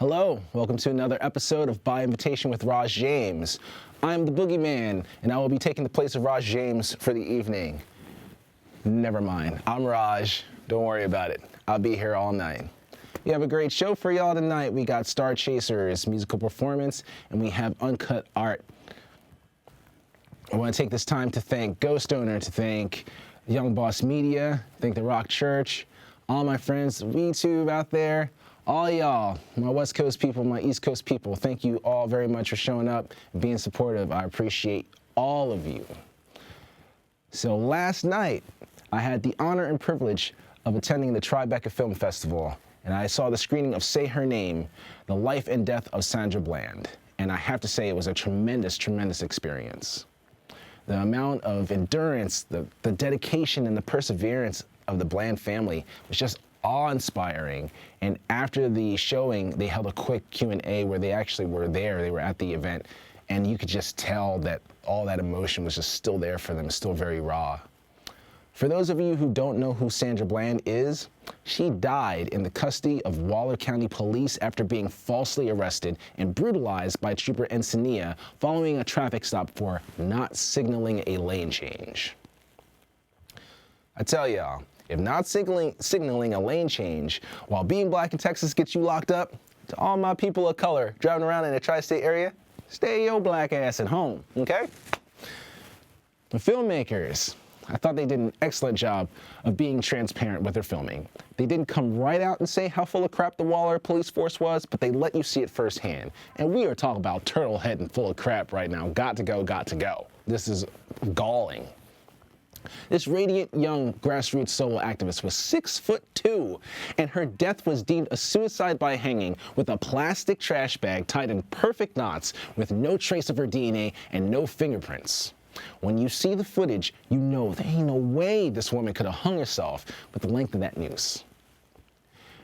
Hello, welcome to another episode of By Invitation with Raj James. I'm the boogeyman, and I will be taking the place of Raj James for the evening. Never mind, I'm Raj, don't worry about it. I'll be here all night. We have a great show for y'all tonight. We got Starchasers, musical performance, and we have UncutArt. I want to take this time to thank Ghost Owner, to thank Young Boss Media, thank the Rock Church, all my friends, WeTube out there, all y'all, my West Coast people, my East Coast people, thank you all very much for showing up and being supportive. I appreciate all of you. So last night, I had the honor and privilege of attending the Tribeca Film Festival, and I saw the screening of Say Her Name, The Life and Death of Sandra Bland. And I have to say it was a tremendous, tremendous experience. The amount of endurance, the dedication and the perseverance of the Bland family was just awe-inspiring. And after the showing, they held a quick Q&A where they actually were there. They were at the event, and you could just tell that all that emotion was just still there for them, still very raw. For those of you who don't know who Sandra Bland is, she died in the custody of Waller County Police after being falsely arrested and brutalized by Trooper Encinitas following a traffic stop for not signaling a lane change. I tell y'all, if not signaling a lane change while being black in Texas gets you locked up, to all my people of color driving around in the tri-state area, stay your black ass at home, okay? The filmmakers, I thought they did an excellent job of being transparent with their filming. They didn't come right out and say how full of crap the Waller police force was, but they let you see it firsthand. And we are talking about turtle head and full of crap right now. Got to go, got to go. This is galling. This radiant young grassroots solo activist was 6'2", and her death was deemed a suicide by hanging with a plastic trash bag tied in perfect knots with no trace of her DNA and no fingerprints. When you see the footage, you know there ain't no way this woman could have hung herself with the length of that noose.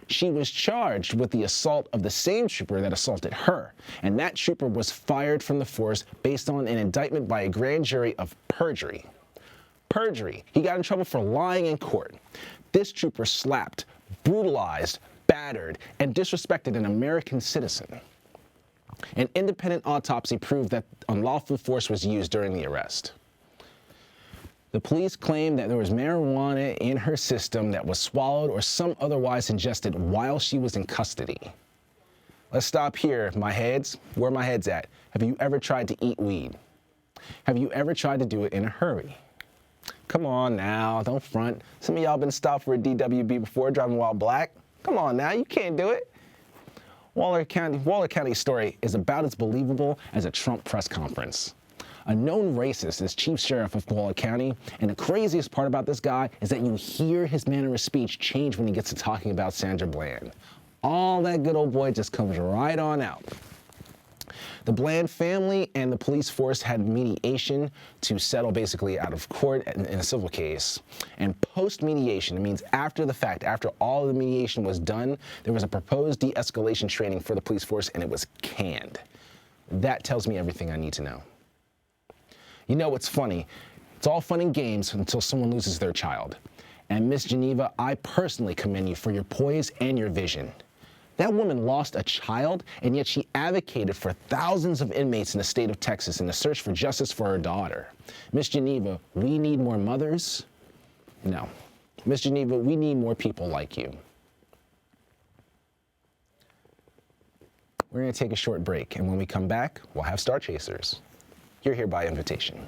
She was charged with the assault of the same trooper that assaulted her, and that trooper was fired from the force based on an indictment by a grand jury of perjury. Perjury. He got in trouble for lying in court. This trooper slapped, brutalized, battered, and disrespected an American citizen. An independent autopsy proved that unlawful force was used during the arrest. The police claimed that there was marijuana in her system that was swallowed or some otherwise ingested while she was in custody. Let's stop here, my heads. Where my head's at. Have you ever tried to eat weed? Have you ever tried to do it in a hurry? Come on now, don't front. Some of y'all been stopped for a DWB before, driving while black. Come on now, you can't do it. Waller County's story is about as believable as a Trump press conference. A known racist is chief sheriff of Waller County, and the craziest part about this guy is that you hear his manner of speech change when he gets to talking about Sandra Bland. All that good old boy just comes right on out. The Bland family and the police force had mediation to settle basically out of court in a civil case. And post-mediation, it means after the fact, after all of the mediation was done, there was a proposed de-escalation training for the police force, and it was canned. That tells me everything I need to know. You know what's funny? It's all fun and games until someone loses their child. And Miss Geneva, I personally commend you for your poise and your vision. That woman lost a child, and yet she advocated for thousands of inmates in the state of Texas in the search for justice for her daughter. Miss Geneva, we need more mothers? No. Miss Geneva, we need more people like you. We're going to take a short break, and when we come back, we'll have Starchasers. You're here by invitation.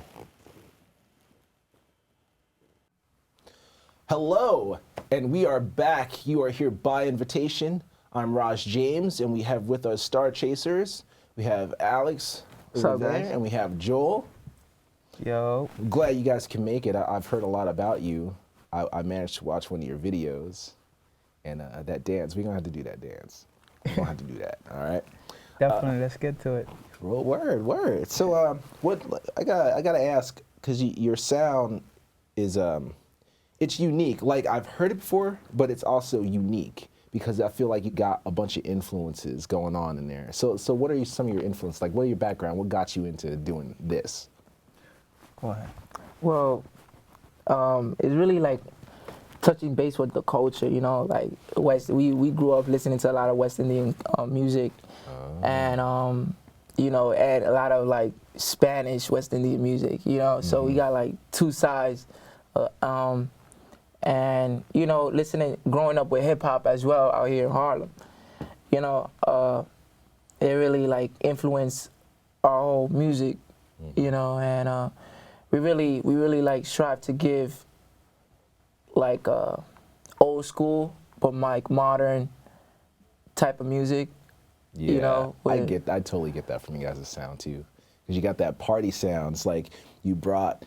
Hello, and we are back. You are here by invitation. I'm Raj James, and we have with us Starchasers. We have Alex over there, and we have Joel. Yo. I'm glad you guys can make it. I've heard a lot about you. I managed to watch one of your videos, and that dance, we're going to have to do that dance. We're going to have to do that, all right? Definitely, let's get to it. Well, word. So what I gotta ask, because your sound is, it's unique. Like, I've heard it before, but it's also unique. Because I feel like you got a bunch of influences going on in there. So what are some of your influences? Like, what are your background? What got you into doing this? Go ahead. Well, it's really like touching base with the culture, you know, like we grew up listening to a lot of West Indian music, and you know, and a lot of like Spanish West Indian music, you know. So we got like two sides, and you know, growing up with hip hop as well out here in Harlem, you know, it really like influenced our whole music, you know, and we really like strive to give like old school but like modern type of music. Yeah, you know, I totally get that from you guys' sound too, because you got that party sound. It's like you brought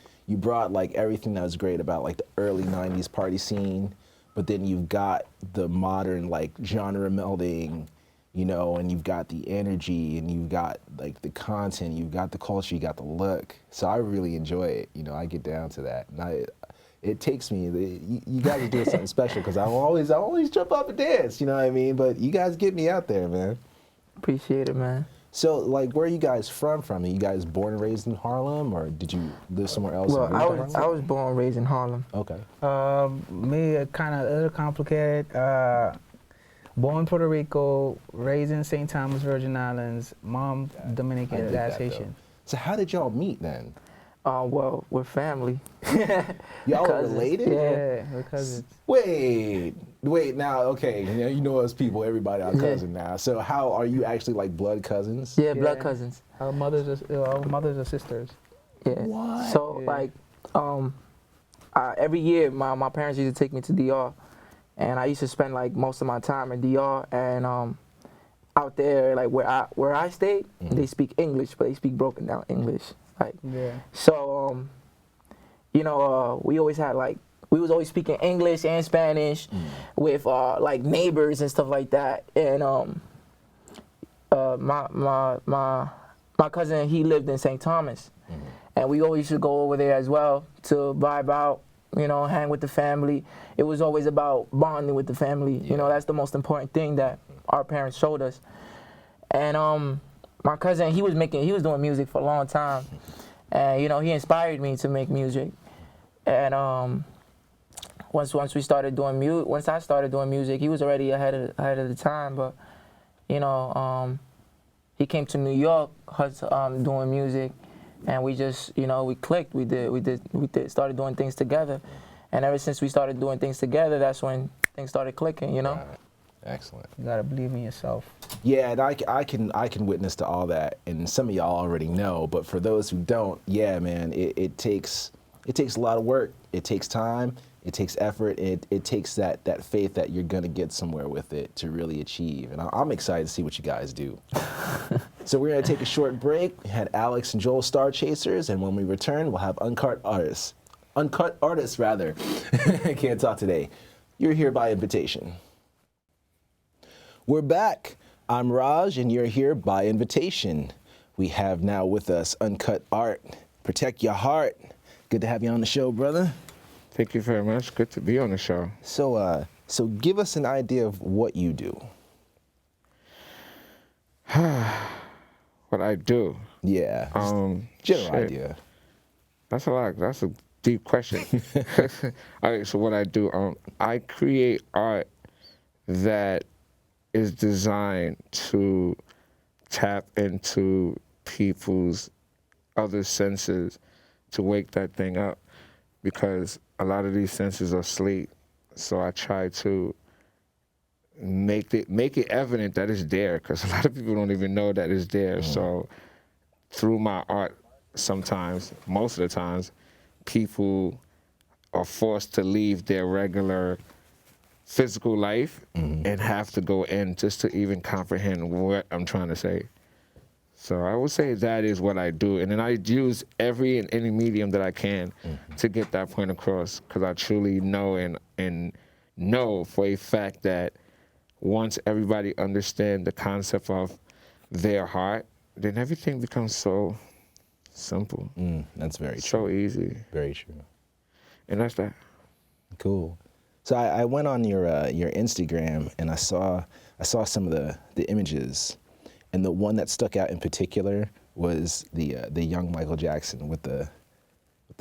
like everything that was great about like the early '90s party scene, but then you've got the modern like genre melding, you know, and you've got the energy, and you've got like the content, you've got the culture, you got the look. So I really enjoy it. You know, I get down to that, and it takes me. You guys are doing something special, because I always jump up and dance. You know what I mean? But you guys get me out there, man. Appreciate it, man. So, like, where are you guys from? Are you guys born and raised in Harlem, or did you live somewhere else? Well, I was born and raised in Harlem. Okay. Me, kind of a little complicated. Born in Puerto Rico, raised in St. Thomas, Virgin Islands. Mom Dominican, dad's Haitian. So how did y'all meet then? Well, we're family. Y'all are related? Yeah, we're cousins. Wait, now, okay, you know us people, everybody our cousin now. So how are you actually like blood cousins? Yeah, blood cousins. Our mothers are sisters. Yeah. What? So like, every year my parents used to take me to DR, and I used to spend like most of my time in DR, and out there like where I stayed, they speak English, but they speak broken down English. Like, so you know, we always had like, we was always speaking English and Spanish with like neighbors and stuff like that. And my cousin, he lived in St. Thomas, and we always used to go over there as well to vibe out, you know, hang with the family. It was always about bonding with the family. You know, that's the most important thing that our parents showed us. And my cousin, he was doing music for a long time, and you know, he inspired me to make music. And once I started doing music, he was already ahead of the time. But you know, he came to New York, doing music, and we just, you know, we clicked. We started doing things together, and ever since we started doing things together, that's when things started clicking. You know. Right. Excellent. You gotta believe in yourself. Yeah, and I can witness to all that, and some of y'all already know. But for those who don't, yeah, man, it takes a lot of work. It takes time. It takes effort. It takes that faith that you're gonna get somewhere with it to really achieve. And I'm excited to see what you guys do. So we're gonna take a short break. We had Alex and Joel, Starchasers, and when we return, we'll have Uncut Artists. I can't talk today. You're here by invitation. We're back. I'm Raj, and you're here by invitation. We have now with us Uncut Art. Protect your heart. Good to have you on the show, brother. Thank you very much. Good to be on the show. So give us an idea of what you do. What I do? Yeah. General idea. That's a lot. That's a deep question. All right. So what I do? I create art that is designed to tap into people's other senses, to wake that thing up, because a lot of these senses are asleep. So I try to make it evident that it's there, because a lot of people don't even know that it's there. So through my art, sometimes, most of the times, people are forced to leave their regular physical life and have to go in just to even comprehend what I'm trying to say. So I would say that is what I do. And then I use every and any medium that I can to get that point across, because I truly know and know for a fact that once everybody understands the concept of their heart, then everything becomes so simple. That's very true. So easy. Very true. And that's that. Cool. So I went on your Instagram, and I saw some of the images, and the one that stuck out in particular was the young Michael Jackson with the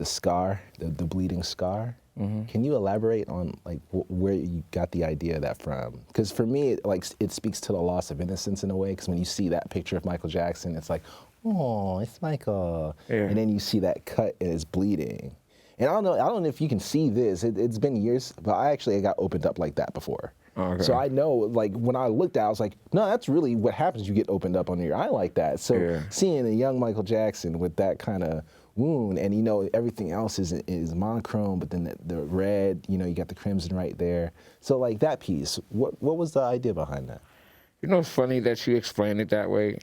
scar, the bleeding scar. Can you elaborate on like where you got the idea of that from? Because for me, it speaks to the loss of innocence in a way. Because when you see that picture of Michael Jackson, it's like, oh, it's Michael, and then you see that cut and it's bleeding. And I don't know if you can see this. It's been years, but I got opened up like that before. Okay. So I know, like, when I looked at it, I was like, no, that's really what happens. You get opened up under your eye like that. So seeing a young Michael Jackson with that kind of wound, and everything else is monochrome, but then the red, you got the crimson right there. So like that piece, what was the idea behind that? It's funny that you explain it that way.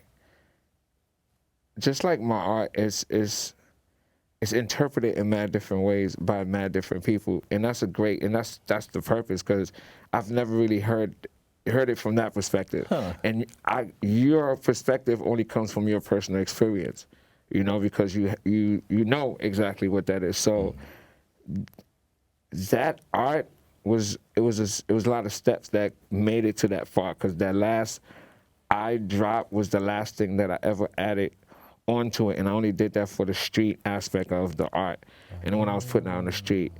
Just like my art is interpreted in mad different ways by mad different people, and that's that's the purpose, because I've never really heard it from that perspective. And your perspective only comes from your personal experience, because you know exactly what that is. So that art was a lot of steps that made it to that far, because that last eye drop was the last thing that I ever added onto it, and I only did that for the street aspect of the art, and when I was putting it on the street.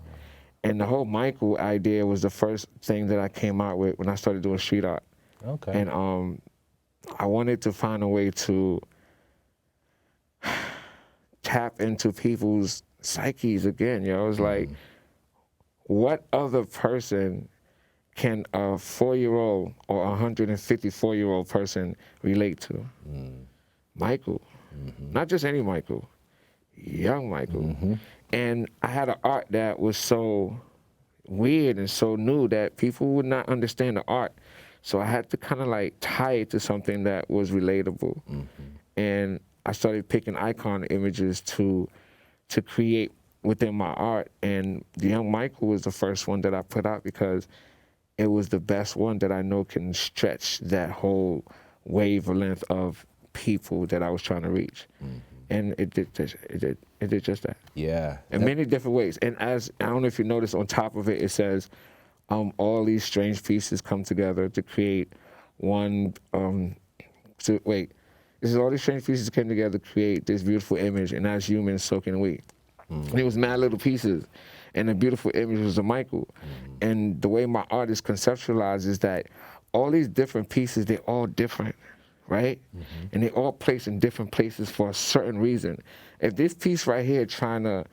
And the whole Michael idea was the first thing that I came out with when I started doing street art. Okay. And I wanted to find a way to tap into people's psyches again. It was like, what other person can a 4-year-old or a 154-year-old person relate to? Michael. Not just any Michael, young Michael. And I had an art that was so weird and so new that people would not understand the art. So I had to kind of like tie it to something that was relatable. And I started picking icon images to create within my art. And the young Michael was the first one that I put out, because it was the best one that I know can stretch that whole wavelength of people that I was trying to reach. And it did just that. Yeah. In many different ways. And as, I don't know if you notice, on top of it, it says, all these strange pieces come together to create one, it says all these strange pieces came together to create this beautiful image, and as humans soaking weed. And it was mad little pieces, and the beautiful image was of Michael. And the way my art is conceptualized is that all these different pieces, they're all different, right? And they all placed in different places for a certain reason. If this piece right here trying to,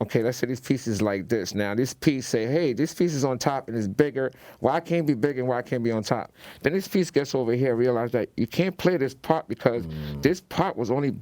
okay, let's say this piece is like this. Now this piece say, hey, this piece is on top and it's bigger. Why can't it be bigger and why can't it be on top? Then this piece gets over here, realize that you can't play this part because this part was only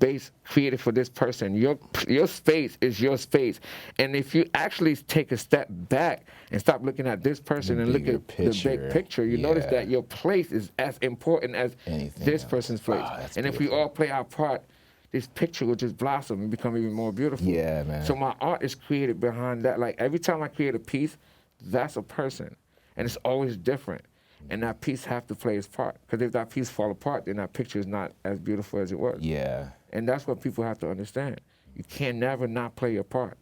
created for this person. Your space is your space. And if you actually take a step back and stop looking at this person and look at the big picture, you notice that your place is as important as this person's place. And if we all play our part, this picture will just blossom and become even more beautiful. Yeah, man. So my art is created behind that. Like every time I create a piece, that's a person. And it's always different. And that piece have to play its part. Because if that piece fall apart, then that picture is not as beautiful as it was. Yeah. And that's what people have to understand. You can never not play your part.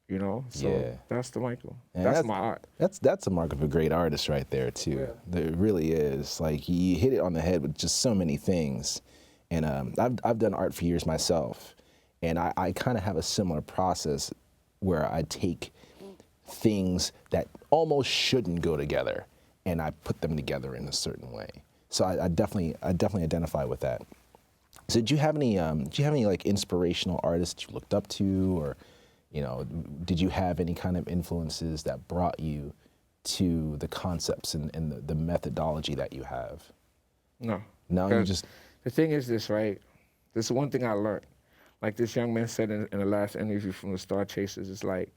So that's the Michael. And that's my art. That's a mark of a great artist right there too. Yeah. It really is. Like you hit it on the head with just so many things. And I've done art for years myself, and I kind of have a similar process where I take things that almost shouldn't go together, and I put them together in a certain way. So I definitely identify with that. So do you have any like inspirational artists you looked up to, or did you have any kind of influences that brought you to the concepts and the methodology that you have? No. No, you just. The thing is this, right? This is one thing I learned. Like this young man said in the last interview from the Starchasers, it's like,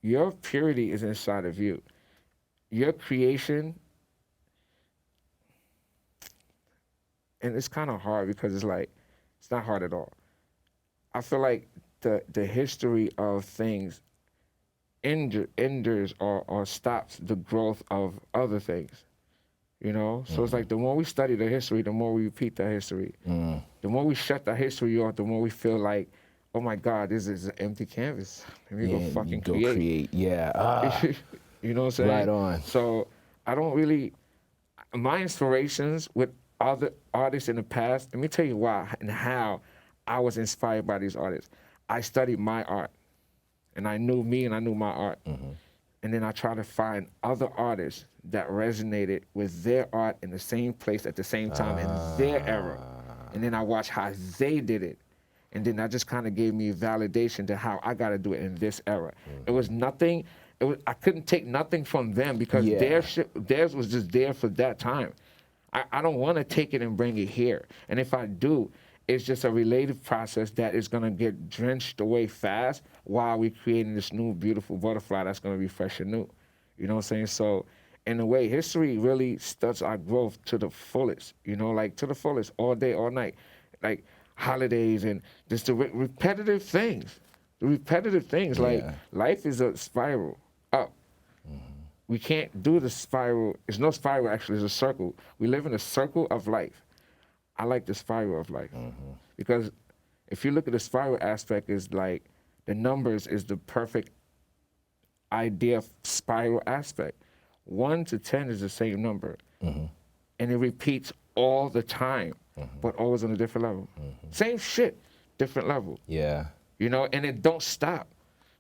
your purity is inside of you. Your creation, and it's kind of hard because it's like, it's not hard at all. I feel like the history of things hinders or stops the growth of other things. So it's like the more we study the history, the more we repeat that history. The more we shut that history off, the more we feel like, oh my God, this is an empty canvas. Let me go fucking create. Yeah. You know what I'm saying? Right on. So I don't really, my inspirations with other artists in the past, let me tell you why and how I was inspired by these artists. I studied my art. and I knew me and I knew my art. And then I tried to find other artists that resonated with their art in the same place at the same time in their era. And then I watched how they did it. And then that just kind of gave me validation to how I got to do it in this era. It was nothing, I couldn't take nothing from them because theirs was just there for that time. I don't want to take it and bring it here. And if I do, it's just a related process that is going to get drenched away fast while we're creating this new beautiful butterfly that's going to be fresh and new. You know what I'm saying? So in a way, history really starts our growth to the fullest, you know, like to the fullest, all day, all night. Like holidays and just the repetitive things. The repetitive things, like life is a spiral up. We can't do the spiral. It's no spiral, actually, it's a circle. We live in a circle of life. I like the spiral of life because if you look at the spiral aspect, is like the numbers is the perfect idea of spiral aspect. 1 to 10 is the same number, and it repeats all the time, but always on a different level. Same shit, different level. Yeah. You know, and it don't stop.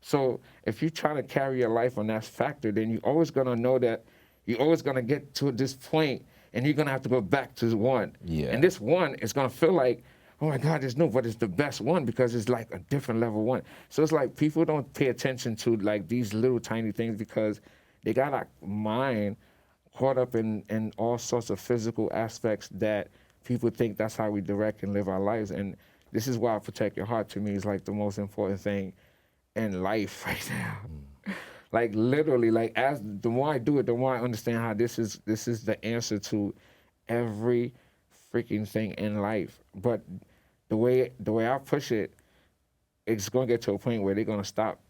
So if you try to carry your life on that factor, then you're always gonna know that you're always gonna get to this point and you're gonna have to go back to 1. Yeah. And this 1 is gonna feel like, oh my God, it's new, but it's the best 1 because it's like a different level 1. So it's like people don't pay attention to like these little tiny things because they got our mind caught up in all sorts of physical aspects that people think that's how we direct and live our lives. And this is why protect your heart to me is like the most important thing in life right now. Like literally, like as the more I do it, the more I understand how this is the answer to every freaking thing in life. But the way I push it, it's gonna get to a point where they're gonna stop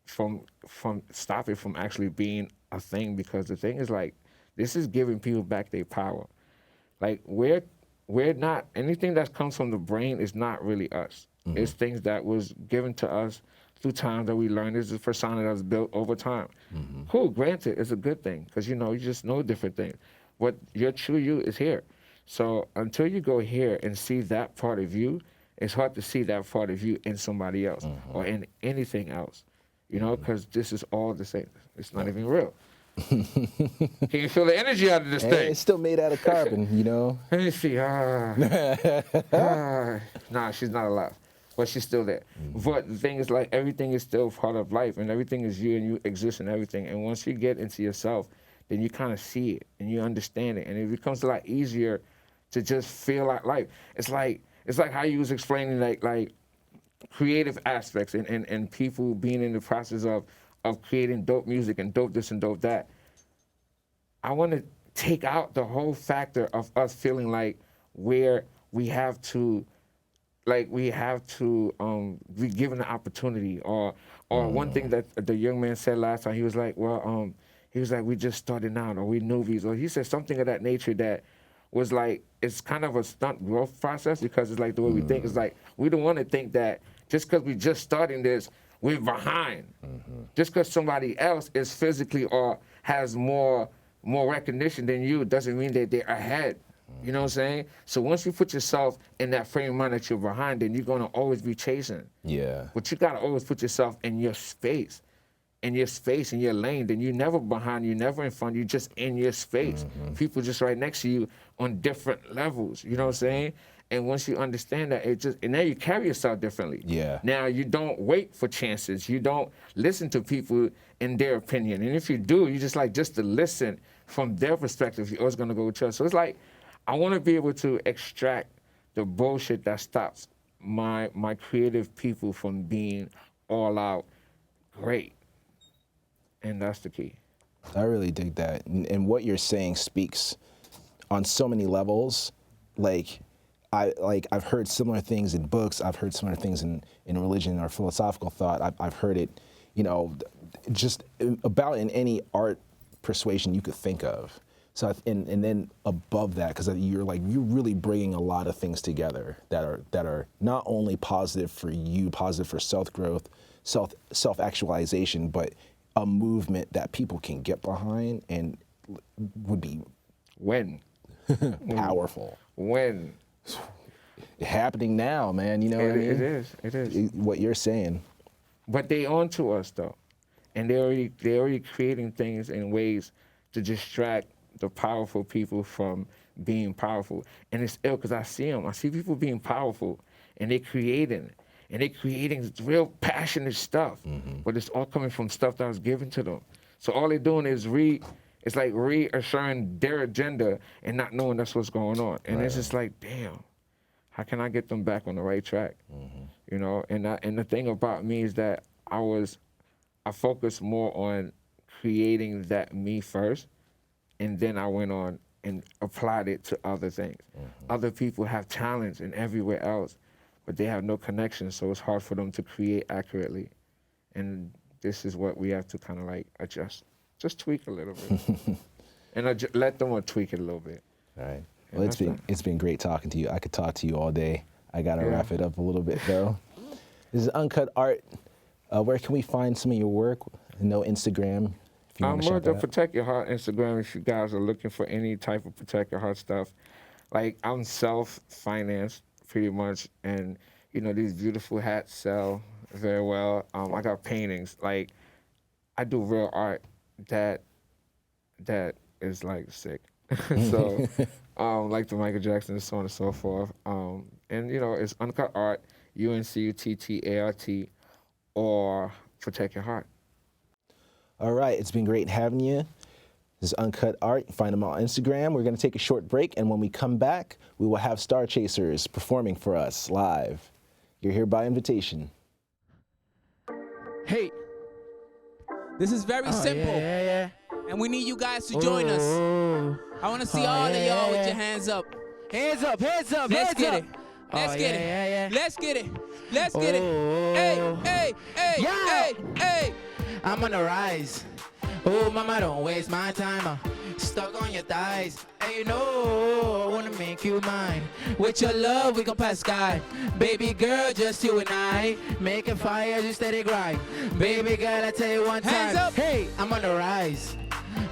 it from actually being a thing, because the thing is like this is giving people back their power. Like we're not, anything that comes from the brain is not really us. It's things that was given to us through time that we learned. This is a persona that was built over time. Cool, granted, it's a good thing because you just know different things. What your true you is here. So until you go here and see that part of you, it's hard to see that part of you in somebody else or in anything else, you know, because this is all the same. It's not even real. Can you feel the energy out of this thing? It's still made out of carbon, you know? Let me see. Nah, she's not alive, but she's still there. But the thing is, like, everything is still part of life, and everything is you, and you exist in everything. And once you get into yourself, then you kind of see it, and you understand it, and it becomes a lot easier to just feel like life. It's like how you was explaining, like creative aspects and people being in the process of creating dope music and dope this and dope that. I want to take out the whole factor of us feeling like where we have to be given the opportunity, or one thing that the young man said last time, he was like, we just starting out, or we newbies, or he said something of that nature that was like, it's kind of a stunt growth process, because it's like the way we think. It's like, we don't want to think that just because we just starting this, we're behind. Just because somebody else is physically or has more recognition than you doesn't mean that they're ahead. You know what I'm saying? So once you put yourself in that frame of mind that you're behind, then you're gonna always be chasing. Yeah. But you gotta always put yourself in your space, in your lane. Then you're never behind, you're never in front, you're just in your space. People just right next to you on different levels. You know what I'm saying? And once you understand that, and now you carry yourself differently. Yeah. Now you don't wait for chances. You don't listen to people in their opinion. And if you do, you just to listen from their perspective, you're always gonna go with yours. So it's like, I wanna be able to extract the bullshit that stops my creative people from being all out great. And that's the key. I really dig that. And what you're saying speaks on so many levels. I've heard similar things in books. I've heard similar things in religion or philosophical thought. I've heard it, just about in any art persuasion you could think of. So and then above that, because you're really bringing a lot of things together that are not only positive for you, positive for self-growth, self-actualization, but a movement that people can get behind and would be powerful. When? Happening now, man. You know what I mean? It is. What you're saying. But they onto us though, and they already creating things in ways to distract the powerful people from being powerful. And it's ill because I see them. I see people being powerful, and they're creating real passionate stuff. But it's all coming from stuff that was given to them. So all they're doing is it's like reassuring their agenda and not knowing that's what's going on. And it's just like, damn, how can I get them back on the right track? You know, and the thing about me is that I focused more on creating that me first, and then I went on and applied it to other things. Other people have talents and everywhere else, but they have no connection, so it's hard for them to create accurately. And this is what we have to kind of like adjust, just tweak a little bit, and let them tweak it a little bit. All right. Well, it's been great talking to you. I could talk to you all day. I gotta wrap it up a little bit though. This is Uncut Art. Where can we find some of your work? No Instagram. If you I'm want to more shout the that out. Protect Your Heart Instagram if you guys are looking for any type of Protect Your Heart stuff. Like, I'm self-financed pretty much, and you know, these beautiful hats sell very well. I got paintings. Like, I do real art that is like sick. So, like the Michael Jackson, so on and so forth. And you know, it's Uncut Art, UncutArt, or Protect Your Heart. All right, it's been great having you. This is Uncut Art. Find them on Instagram. We're going to take a short break, and when we come back, we will have Starchasers performing for us live. You're here by invitation. Hey, this is very simple, and we need you guys to join us. I want to see all of y'all with your hands up. Hands up, hands up, Let's hands get up. it. Let's get it. Let's get it. Let's get it. Oh. Hey, hey, hey, Yeah. hey, hey. I'm on the rise. Oh, mama, don't waste my time. I'm stuck on your thighs. And you know, I wanna make you mine. With your love, we gon' pass sky. Baby girl, just you and I. Making fire, you steady grind. Baby girl, I tell you one time. Hands up. Hey, I'm on the rise.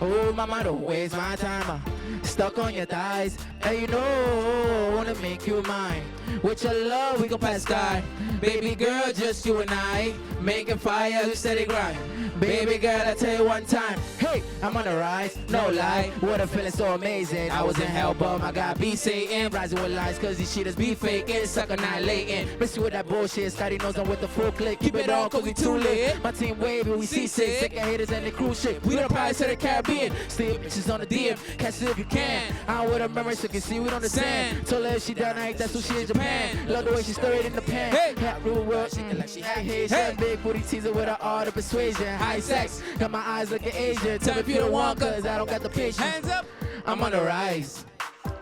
Oh, mama, don't waste my time. I'm stuck on your thighs. And you know, I wanna make you mine. With your love, we gon' pass sky. Baby girl, just you and I. Making fire, you steady grind. Baby girl, I tell you one time. Hey, I'm on the rise, no lie. What a feeling so amazing. I was in hell, but my God be Satan. Rising with lies, cause these cheaters be faking. Suck annihilating. Messing with that bullshit. Scotty knows I'm with the full click. Keep it on, cause we too lit. My team waving, we see sick of haters and the cruise ship. We the Pirates of the Caribbean. Stay bitches on the DM. Catch it if you can. I'm with a memory so you can see we on the sand. Told her if she down, I ain't that's who she in Japan. Love the way she stirred in the pan. Hey. Cat rule world, shaking like she had Haitian. Hey. Big booty teaser with her art of persuasion. High sex, got my eyes looking Asian. Tell me if you don't want, cause I don't got the patience. Hands up. I'm on the rise.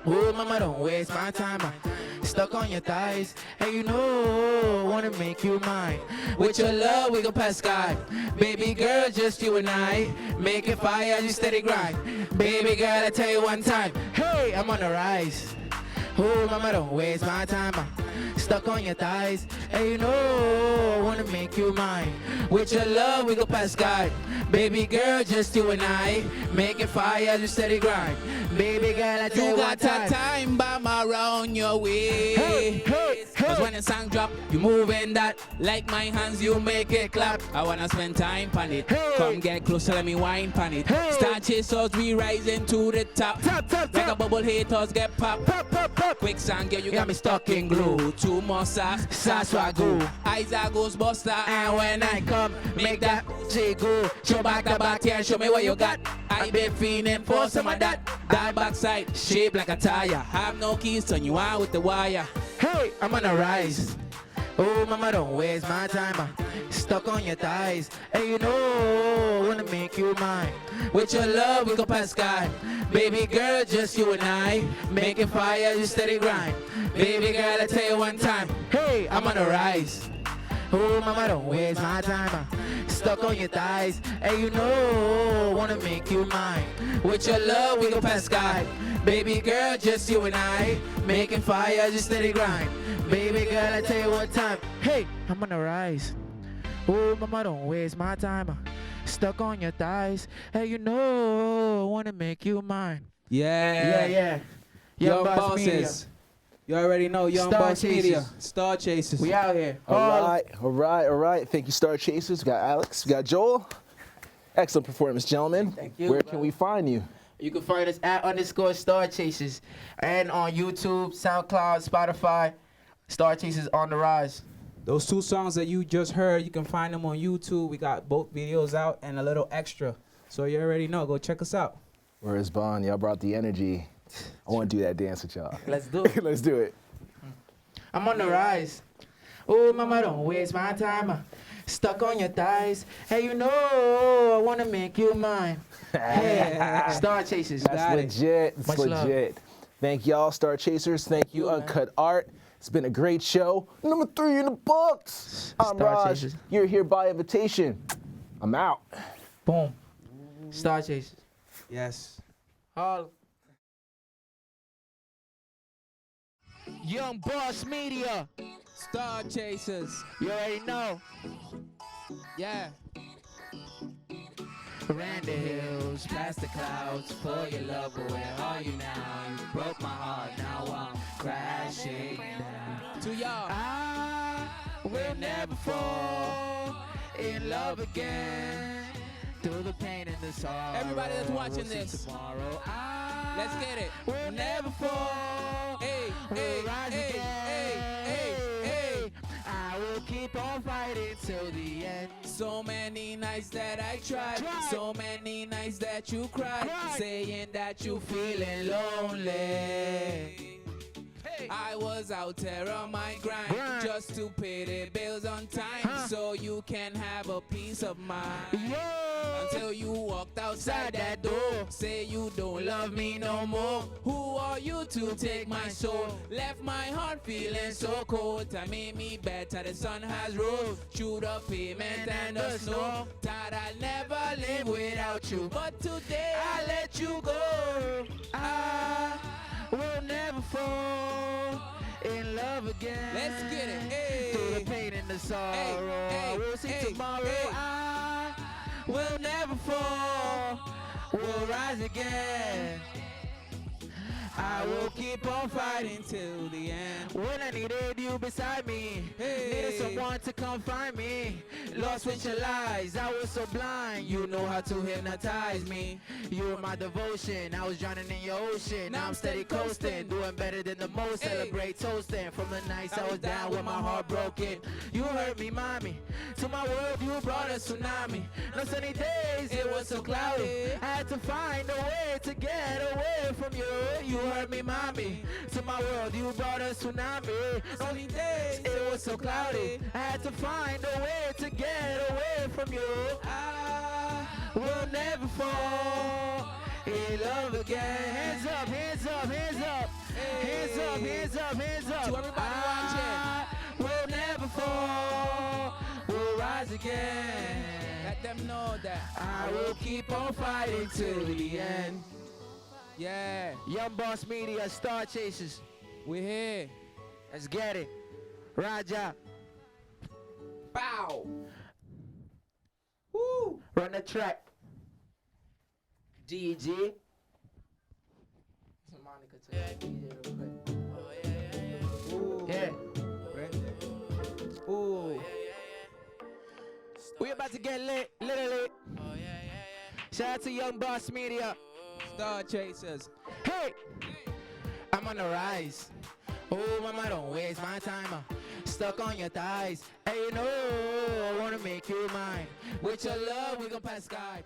Oh, mama, don't waste my time. I'm stuck on your thighs. And you know, I wanna make you mine. With your love, we gon' pass sky. Baby girl, just you and I. Making fire, you steady grind. Baby girl, I tell you one time. Hey, I'm on the rise. Oh, mama, don't waste my time. I'm stuck on your thighs. And you know, I wanna make you mine. With your love, we gon' pass sky. Baby girl, just you and I. Making fire, you steady grind. Baby girl, I tell You you one got that time. time, bam around your way. Hey, hey, Cause hey. when the song drop, you moving that. Like my hands, you make it clap. I wanna spend time on it. Hey. Come get closer, let me wine on it. Hey. Starchasers, we rising to the top. Top, top, Like a top. bubble, haters get pop. Pop, pop, pop. Quick song, girl, you Yeah, got me stuck in glue. Two more sauce, Sauce swagoo. Eyes are Ghostbuster. And when I come, make that jiggle. Show back the back here and show me what you got. I been feeling for some of that. That backside, shaped like a tire. Have no keys, turn you on with the wire. Hey, I'm on the rise. Oh, mama, don't waste my time. I'm stuck on your thighs. And you know, I wanna make you mine. With your love, we gon' pass sky. Baby girl, just you and I. Making fire, you steady grind. Baby girl, I tell you one time. Hey, I'm on the rise. Oh, mama, don't waste my time. I'm stuck on your thighs. And you know, I wanna make you mine. With your love, we gon' pass sky. Baby girl, just you and I. Making fire, you steady grind. Baby girl, I tell you one time. Hey, I'm on the rise. Oh, mama, don't waste my time. I'm stuck on your thighs. And you know, I wanna make you mine. Yeah. Yeah. Young Boss Media. bosses. You already know, Young Star Boss Media, Chasers. Starchasers. We out here. All right. Thank you, Starchasers. We got Alex, we got Joel. Excellent performance, gentlemen. Thank you, Where brother. can we find you? You can find us at _Starchasers and on YouTube, SoundCloud, Spotify. Starchasers on the rise. Those 2 songs that you just heard, you can find them on YouTube. We got both videos out and a little extra. So you already know. Go check us out. Where is Bond? Y'all brought the energy. I want to do that dance with y'all. Let's do it. Let's do it. I'm on the rise. Oh, mama, don't waste my time. Stuck on your thighs. Hey, you know, I want to make you mine. Hey, Starchasers. That's legit. It's Much love. legit. Thank y'all, Starchasers. Thank you, man. Uncut Art. It's been a great show. Number 3 in the books. I'm Raj. Starchasers. You're here by invitation. I'm out. Boom. Starchasers. Yes. Holla. Young Boss Media. Starchasers. You already know. Yeah. Ran the hills, past the clouds, for your love, but where are you now? You broke my heart, now I'm crashing down. To y'all. I will never fall in love again. Through the pain and the sorrow. Everybody that's watching see this. tomorrow, I Let's get it. will never fall. Hey, We'll hey, rise hey, again. hey. I will keep on fighting till the end. So many nights that I tried, so many nights that you cried, saying that you feeling lonely. I was out there on my grind, just to pay the bills on time, so you can have a peace of mind. Until you walked outside that door, say you don't love me no more. Who are you to take my soul? Left my heart feeling so cold. Time made me better, the sun has rose through the pavement and the snow. Thought I'd never live without you, but today I let you go. I will never fall in love again. Let's get it. Hey. Through the pain and the sorrow, Hey, we'll see hey, tomorrow. hey. I will never fall. We'll rise again. I will keep on fighting till the end. when I needed you beside me. Hey. Needed someone to come find me. Lost with your lies, I was so blind. You know how to hypnotize me. You were my devotion, I was drowning in your ocean. Now I'm steady coasting, doing better than the most. Hey. Celebrate toasting from the nights I was down with my heart broken. You hurt me, mommy. To my world, you brought a tsunami. No sunny days, it was so cloudy. I had to find a way to get away from you. You hurt me, mommy. To my world, you brought a tsunami. Sunny days, it was so cloudy. I had to find a way to get away from you. I will never fall in love again. Hands up, hands up, hands up. Hands up, hands up, hands up. To everybody I will never fall. We'll rise again. Let them know that. I will keep on fighting till the end. Yeah, Young Boss Media, Starchasers. we're here. Let's get it. Raja. Bow. Woo. Run the track. DG. Yeah. Ooh. We about to get lit, literally. Shout out to Young Boss Media. Starchasers. Hey, I'm on the rise. Oh, mama, don't waste my time. Stuck on your thighs. Hey, you know, I wanna make you mine. With your love, we gon' pass Skype.